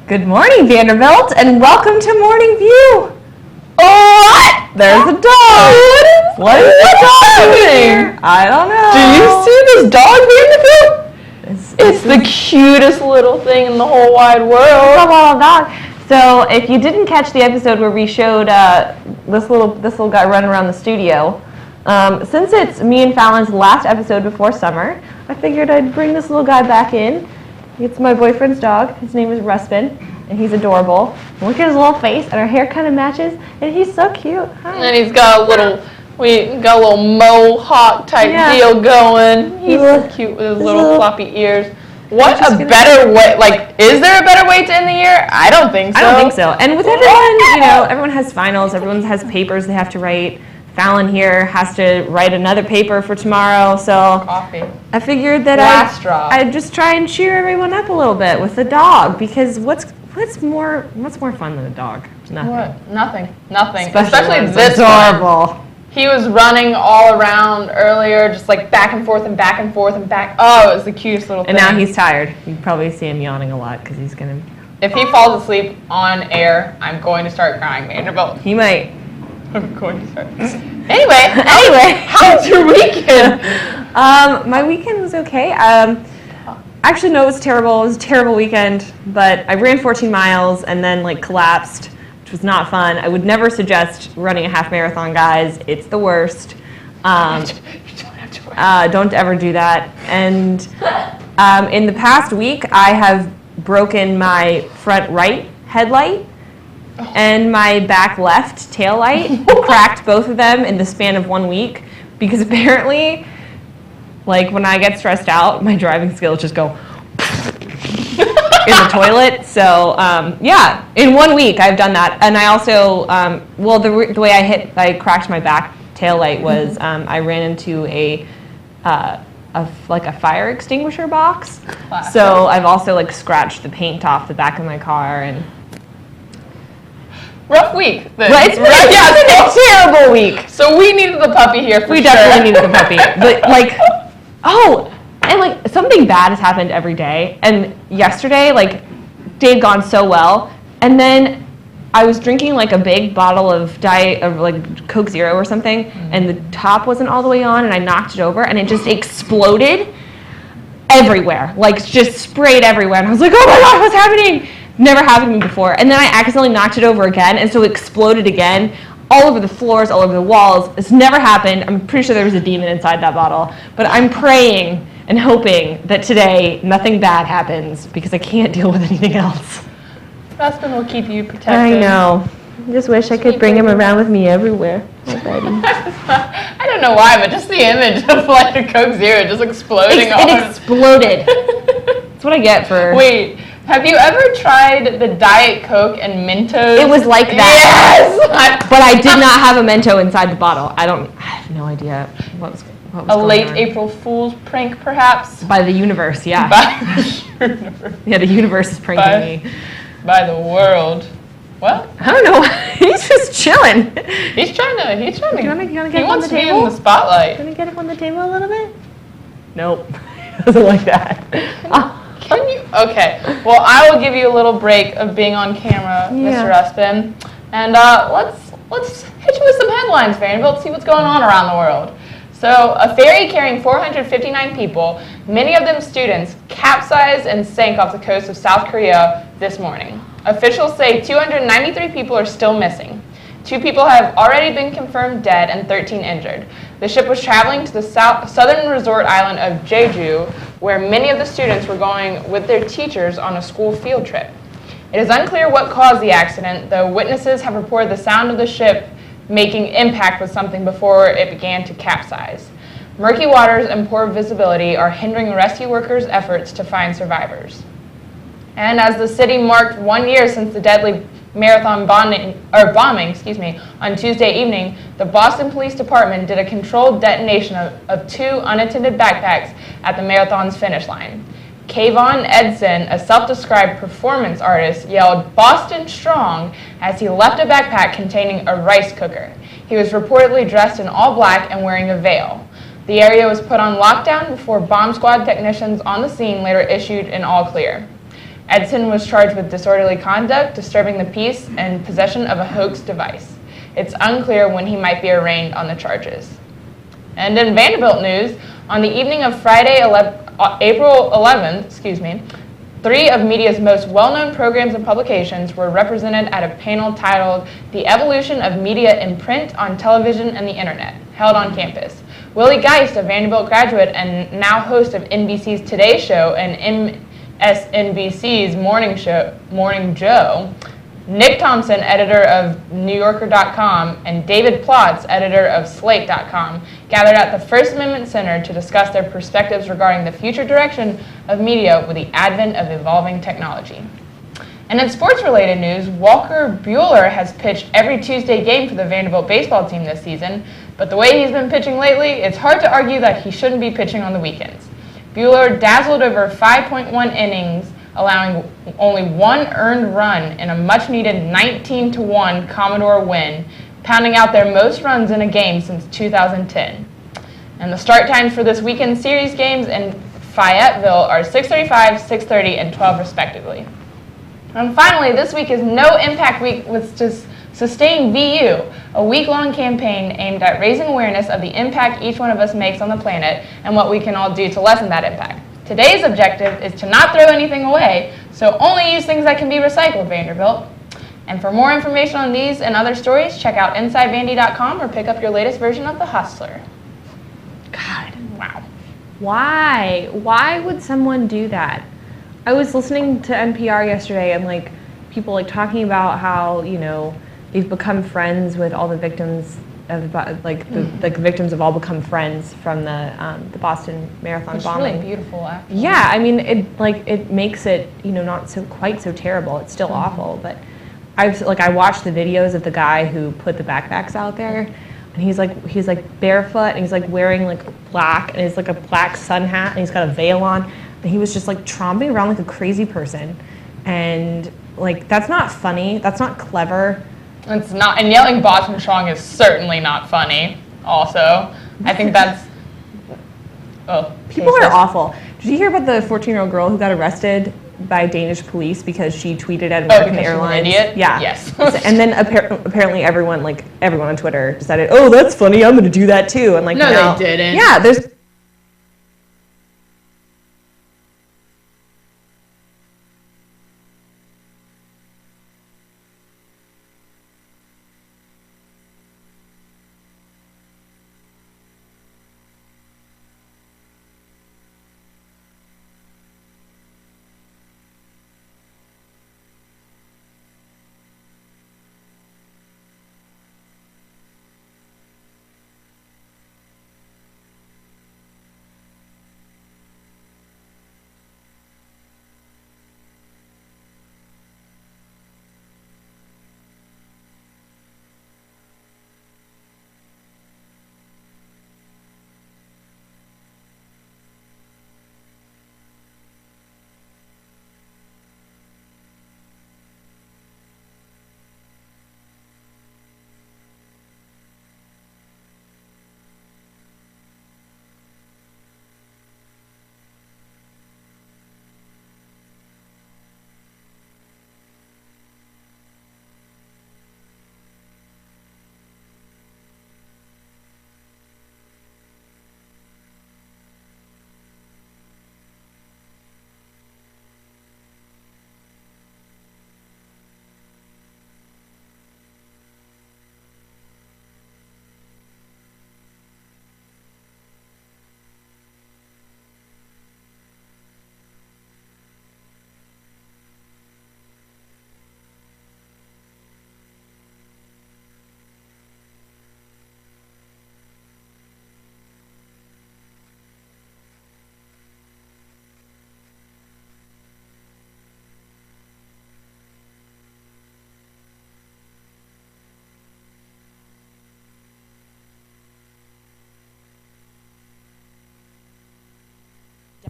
Good morning, Vanderbilt, and welcome to Morning View. What? There's a dog. What is the dog doing? I don't know. Do you see this dog, Vanderbilt? It's the cutest little thing in the whole wide world. It's a little dog. So, if you didn't catch the episode where we showed this little guy running around the studio, since it's me and Fallon's last episode before summer, I figured I'd bring this little guy back in. It's my boyfriend's dog. His name is Ruspin, and he's adorable. Look at his little face, and our hair kind of matches, and he's so cute. Hi. And he's got a little mohawk type deal going. He's so cute with his little floppy ears. What a better way, is there a better way to end the year? I don't think so. I don't think so. And with everyone, everyone has finals, everyone has papers they have to write. Fallon here has to write another paper for tomorrow, so Coffee. I figured that I'd just try and cheer everyone up a little bit with the dog, because what's more fun than a dog? Nothing. What? Nothing. Especially this adorable. One. He was running all around earlier, just back and forth and back and forth and back. Oh, it was the cutest little thing. And now he's tired. You can probably see him yawning a lot because he's gonna. If he falls asleep on air, I'm going to start crying, Vanderbilt. He might. I'm going to start. Anyway, how was your weekend? My weekend was okay. Actually, no, it was terrible. It was a terrible weekend, but I ran 14 miles and then collapsed, which was not fun. I would never suggest running a half marathon, guys. It's the worst. Don't ever do that. And in the past week, I have broken my front right headlight and my back left tail light. Cracked both of them in the span of 1 week because apparently, when I get stressed out, my driving skills just go in the toilet. So in 1 week I've done that, and I also the way I cracked my back tail light was I ran into a fire extinguisher box. Classic. So I've also scratched the paint off the back of my car and. Rough week. It's been a terrible week. So we needed the puppy here for sure. We definitely needed the puppy. But something bad has happened every day. And yesterday, day had gone so well. And then I was drinking a big bottle of Coke Zero or something, and the top wasn't all the way on, and I knocked it over, and it just exploded everywhere. Just sprayed everywhere. And I was like, oh my God, what's happening? Never happened to me before. And then I accidentally knocked it over again, and so it exploded again, all over the floors, all over the walls. It's never happened. I'm pretty sure there was a demon inside that bottle. But I'm praying and hoping that today nothing bad happens because I can't deal with anything else. Husband will keep you protected. I know. I just wish I could bring him around with me everywhere. I don't know why, but just the image of a Coke Zero just exploding. It exploded. That's what I get for... Wait. Have you ever tried the Diet Coke and Mentos? It was like that. Yes! But I did not have a Mento inside the bottle. I have no idea what was a late April Fool's prank, perhaps? By the universe, yeah. By the universe. Yeah, the universe is pranking me. By the world. What? I don't know. He's just chilling. He's trying to. You wanna get he him wants on the to table? be in the spotlight. Can we get him on the table a little bit? Nope. He doesn't like that. Can you? Okay. Well, I will give you a little break of being on camera, Mr. Ruspin, and let's hit you with some headlines, Vanderbilt. See what's going on around the world. So, a ferry carrying 459 people, many of them students, capsized and sank off the coast of South Korea this morning. Officials say 293 people are still missing. 2 people have already been confirmed dead and 13 injured. The ship was traveling to the southern resort island of Jeju, where many of the students were going with their teachers on a school field trip. It is unclear what caused the accident, though witnesses have reported the sound of the ship making impact with something before it began to capsize. Murky waters and poor visibility are hindering rescue workers' efforts to find survivors. And as the city marked 1 year since the deadly marathon bombing on Tuesday evening, the Boston Police Department did a controlled detonation of 2 unattended backpacks at the marathon's finish line. Kayvon Edson, a self-described performance artist, yelled "Boston Strong" as he left a backpack containing a rice cooker. He was reportedly dressed in all black and wearing a veil. The area was put on lockdown before bomb squad technicians on the scene later issued an all clear. Edson was charged with disorderly conduct, disturbing the peace, and possession of a hoax device. It's unclear when he might be arraigned on the charges. And in Vanderbilt news, on the evening of Friday, April 11th, 3 of media's most well-known programs and publications were represented at a panel titled "The Evolution of Media in Print, on Television, and the Internet," held on campus. Willie Geist, a Vanderbilt graduate and now host of NBC's Today Show and MSNBC's Morning Joe, Nick Thompson, editor of NewYorker.com, and David Plotz, editor of Slate.com, gathered at the First Amendment Center to discuss their perspectives regarding the future direction of media with the advent of evolving technology. And in sports-related news, Walker Buehler has pitched every Tuesday game for the Vanderbilt baseball team this season, but the way he's been pitching lately, it's hard to argue that he shouldn't be pitching on the weekends. Buehler dazzled over 5.1 innings, allowing only 1 earned run in a much-needed 19-1 Commodore win, pounding out their most runs in a game since 2010. And the start times for this weekend series games in Fayetteville are 6:35, 6:30, and 12 respectively. And finally, this week is No Impact Week with Sustain VU, a week-long campaign aimed at raising awareness of the impact each one of us makes on the planet and what we can all do to lessen that impact. Today's objective is to not throw anything away, so only use things that can be recycled, Vanderbilt. And for more information on these and other stories, check out InsideVandy.com or pick up your latest version of The Hustler. God, Wow. why? Why would someone do that? I was listening to NPR yesterday and like people like talking about how, you know, they've become friends with all the victims of the victims have all become friends from the Boston Marathon bombing. It's really beautiful, actually. Yeah, I mean it makes it, you know, not so quite so terrible. It's still awful, but I watched the videos of the guy who put the backpacks out there, and he's like barefoot and he's like wearing like black and he's like a black sun hat and he's got a veil on, and he was just like tromping around like a crazy person, and like that's not funny. That's not clever. It's not, and yelling Boston Strong is certainly not funny, also. I think that's, People are awful. Did you hear about the 14-year-old girl who got arrested by Danish police because she tweeted at American Airlines? She's an idiot? Yeah. Yes. And then apparently everyone on Twitter decided, oh, that's funny, I'm going to do that too. And like, no, now, they didn't. Yeah, there's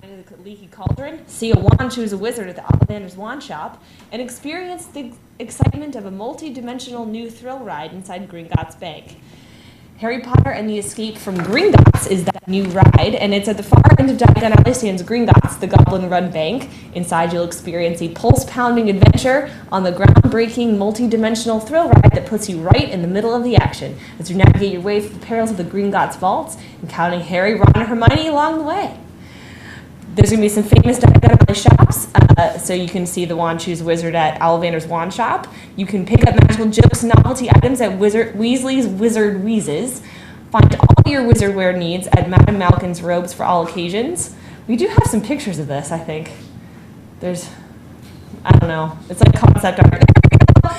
down into the leaky cauldron, see a wand choose a wizard at the Ollivander's Wand Shop, and experience the excitement of a multi-dimensional new thrill ride inside Gringotts Bank. Harry Potter and the Escape from Gringotts is that new ride, and it's at the far end of Diagon Alley stands Gringotts, the Goblin Run Bank. Inside, you'll experience a pulse-pounding adventure on the groundbreaking, multi-dimensional thrill ride that puts you right in the middle of the action as you navigate your way through the perils of the Gringotts vaults, encountering Harry, Ron, and Hermione along the way. There's going to be some famous Diagon Alley shops, so you can see the Wand Choose Wizard at Ollivander's Wand Shop. You can pick up magical jokes and novelty items at Weasley's Wizard Wheezes. Find all your wizard wear needs at Madame Malkin's Robes for All Occasions. We do have some pictures of this, I think. There's, I don't know, it's like concept art. There we go.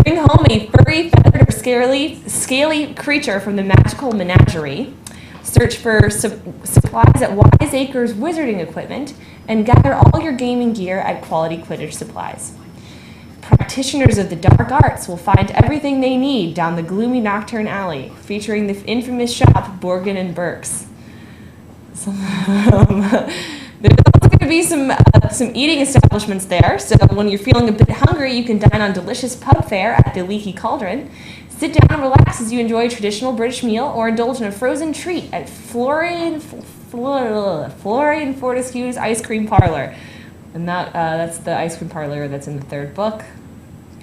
Bring home a furry, feathered, or scaly creature from the magical menagerie. Search for supplies at Wise Acres Wizarding Equipment, and gather all your gaming gear at Quality Quidditch Supplies. Practitioners of the dark arts will find everything they need down the gloomy nocturne alley, featuring the infamous shop Borgin and Burke's. There's also going to be some eating establishments there, so when you're feeling a bit hungry, you can dine on delicious pub fare at the Leaky Cauldron. Sit down and relax as you enjoy a traditional British meal or indulge in a frozen treat at Florian Fortescue's Ice Cream Parlor. And that's the ice cream parlor that's in the third book,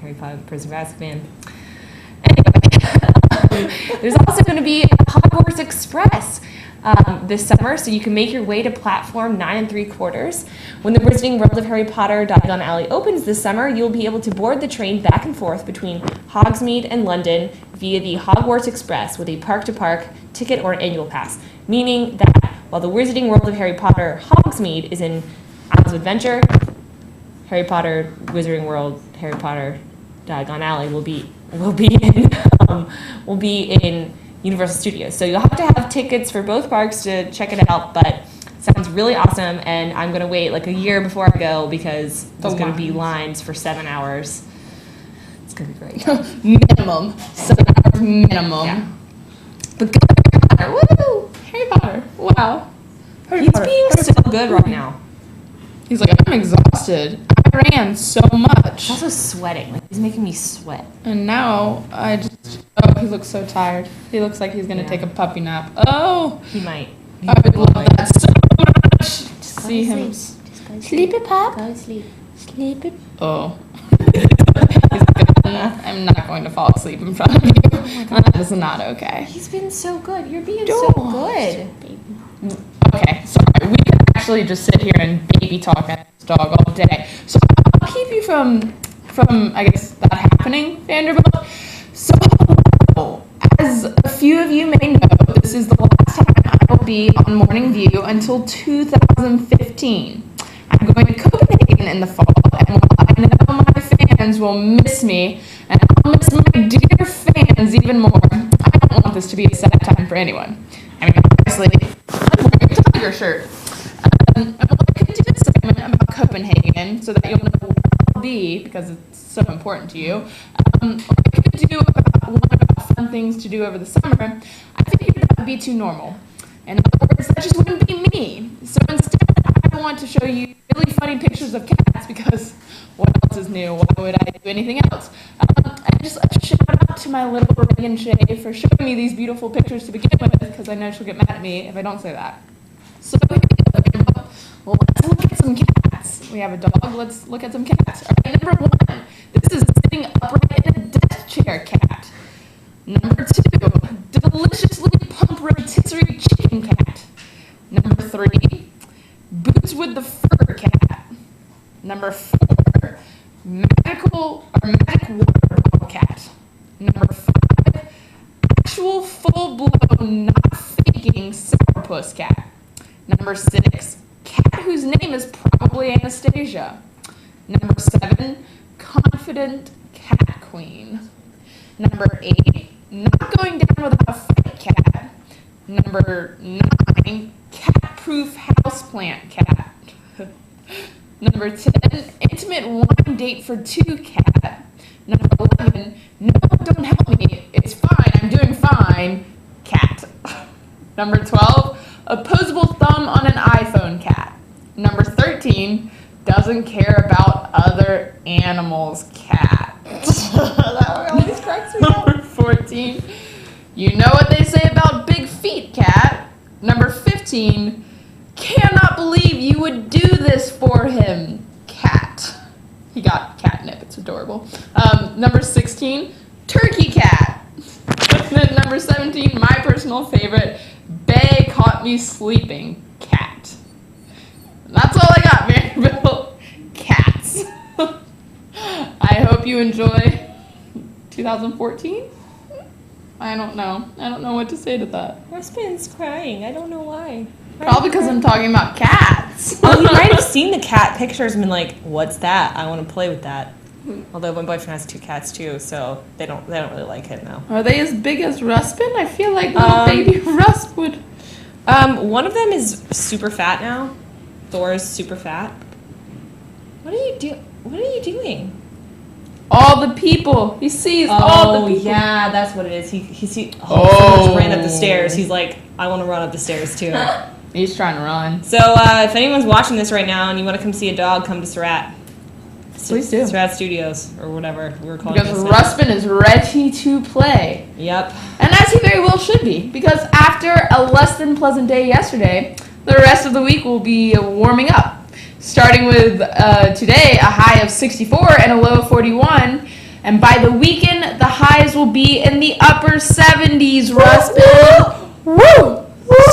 Harry Potter and the Prisoner of Azkaban. Anyway, there's also going to be a Hogwarts Express this summer, so you can make your way to platform 9 3/4. When the Wizarding World of Harry Potter Diagon Alley opens this summer, you'll be able to board the train back and forth between Hogsmeade and London via the Hogwarts Express with a park-to-park ticket or an annual pass, meaning that while the Wizarding World of Harry Potter Hogsmeade is in Isles of Adventure, Harry Potter Wizarding World Harry Potter Diagon Alley will be in Universal Studios. So you'll have to have tickets for both parks to check it out, but it sounds really awesome, and I'm going to wait like a year before I go because there's going to be lines for 7 hours. It's going to be great. Minimum. 7 hours minimum. Yeah. But go Harry Potter. Woo! Harry Potter. Wow. He's being so good right now. He's like, I'm exhausted. I ran so much. He's also sweating. Like, he's making me sweat. And now he looks so tired. He looks like he's going to take a puppy nap. Oh. He might. I would love that so much. See him. Sleep it, Pop. Go to sleep. Sleep it. Oh. I'm not going to fall asleep in front of you. That is not okay. He's been so good. You're being so good. Okay, sorry. We could actually just sit here and baby talk at this dog all day. So I'll keep you from I guess, that happening, Vanderbilt. So, as a few of you may know, this is the last time I will be on Morning View until 2015. I'm going to Copenhagen in the fall, and while I know my fans will miss me, and I'll miss my dear fans even more, I don't want this to be a sad time for anyone. I mean, obviously, I'm wearing a tiger shirt. I could do a segment about Copenhagen so that you'll know where I'll be, because it's so important to you. Or I could do one about fun things to do over the summer. I figured that would be too normal. In other words, that just wouldn't be me. So instead, I want to show you really funny pictures of cats, because what else is new? Why would I do anything else? And just a shout out to my little Reagan Shay for showing me these beautiful pictures to begin with, because I know she'll get mad at me if I don't say that. So here we go. Well, let's look at some cats. We have a dog. Let's look at some cats. All right, number 1. This is sitting upright in a desk chair cat. Number 2, deliciously plump rotisserie chicken cat. Number 3, boots with the fur cat. Number 4, magic water bottle cat. Number 5, actual full-blown, not faking sourpuss cat. Number 6, cat whose name is probably Anastasia. Number 7, confident cat queen. Number 8, not going down without a fight cat. Number 9, cat-proof houseplant cat. Number 10, intimate wine date for 2 cat. Number 11, no, don't help me, it's fine, I'm doing fine, cat. Number 12, opposable thumb on an iPhone cat. Number 13, doesn't care about other animals cat. That one always cracks me up. Number 14, You know what they say about big feet, Cat. Number 15, cannot believe you would do this for him, Cat. He got catnip. It's adorable. Number 16, turkey cat. And then number 17, my personal favorite, Bay caught me sleeping, cat. And that's all I got, Vanderbilt. Cats. I hope you enjoy 2014. I don't know. I don't know what to say to that. Ruspin's crying. I don't know why. Probably because I'm talking about cats. Oh, you might have seen the cat pictures and been like, "What's that? I want to play with that." Although my boyfriend has 2 cats too, so they don't really like it now. Are they as big as Ruspin? I feel like little baby Rusp would. One of them is super fat now. Thor is super fat. What are you doing? All the people. He sees all the people. Yeah, that's what it is. He someone's ran up the stairs. He's like, I want to run up the stairs too. He's trying to run. So if anyone's watching this right now and you want to come see a dog, come to Surratt. Please do. Surratt Studios or whatever we were calling it. Because Ruspin is ready to play. Yep. And as he very well should be. Because after a less than pleasant day yesterday, the rest of the week will be warming up. Starting with today, a high of 64 and a low of 41. And by the weekend, the highs will be in the upper 70s, Ruspin. Woo!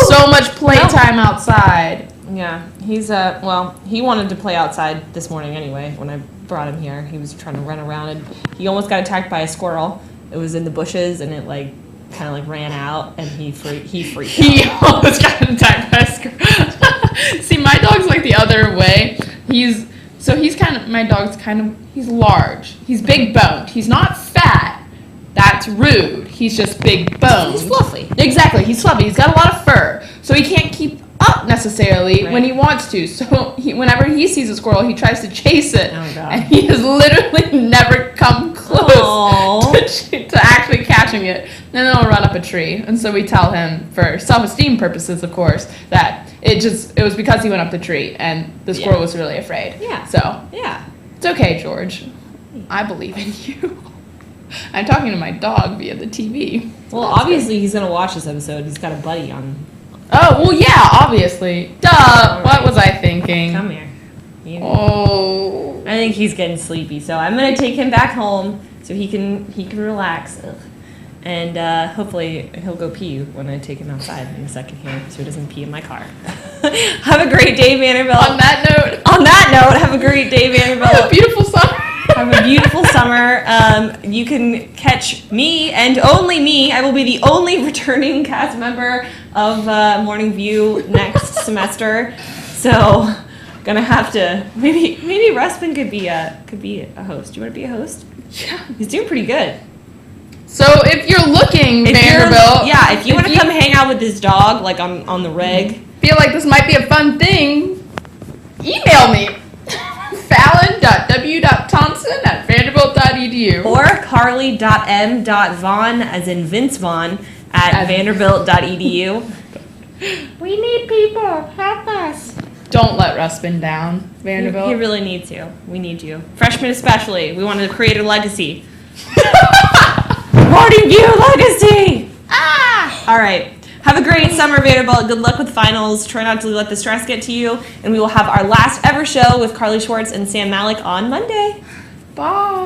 So much playtime outside. Yeah, he's he wanted to play outside this morning anyway. When I brought him here, he was trying to run around and he almost got attacked by a squirrel. It was in the bushes and it kind of ran out and he freaked out. He almost got attacked by a squirrel. See, my dog's like the other way. He's large. He's big boned. He's not fat. That's rude. He's just big boned. He's fluffy. Exactly. He's fluffy. He's got a lot of fur. So he can't keep up necessarily when he wants to. So whenever he sees a squirrel, he tries to chase it. Oh, God. And he has literally never come close to actually catching it. And then he'll run up a tree. And so we tell him, for self-esteem purposes, of course, that it was because he went up the tree and the squirrel was really afraid. Yeah. So yeah. It's okay, George. I believe in you. I'm talking to my dog via the TV. Well, obviously he's going to watch this episode. He's got a buddy on. Oh, well, yeah, obviously. Duh. What was I thinking? Come here. Oh. I think he's getting sleepy, so I'm going to take him back home so he can relax. Ugh. And hopefully he'll go pee when I take him outside in a second here so he doesn't pee in my car. Have a great day, Vanderbilt. On that note, have a great day, Vanderbilt. Have a beautiful summer. Have a beautiful summer. You can catch me and only me. I will be the only returning cast member of Morning View next semester. So, gonna have to maybe Ruspin could be a host. Do you want to be a host? Yeah, he's doing pretty good. So if you're looking, Vanderbilt, if you want to come hang out with this dog, like on the reg, feel like this might be a fun thing, email me. Fallon.w.thompson@vanderbilt.edu or carly.m.vaughn, as in Vince Vaughn, at vanderbilt.edu. We need people. Help us. Don't let Ruspin down, Vanderbilt. You really need to. We need you. Freshmen especially. We want to create a legacy. Morning View legacy! All right. Have a great summer, Vanderbilt. Good luck with finals. Try not to let the stress get to you. And we will have our last ever show with Carly Schwartz and Sam Malik on Monday. Bye.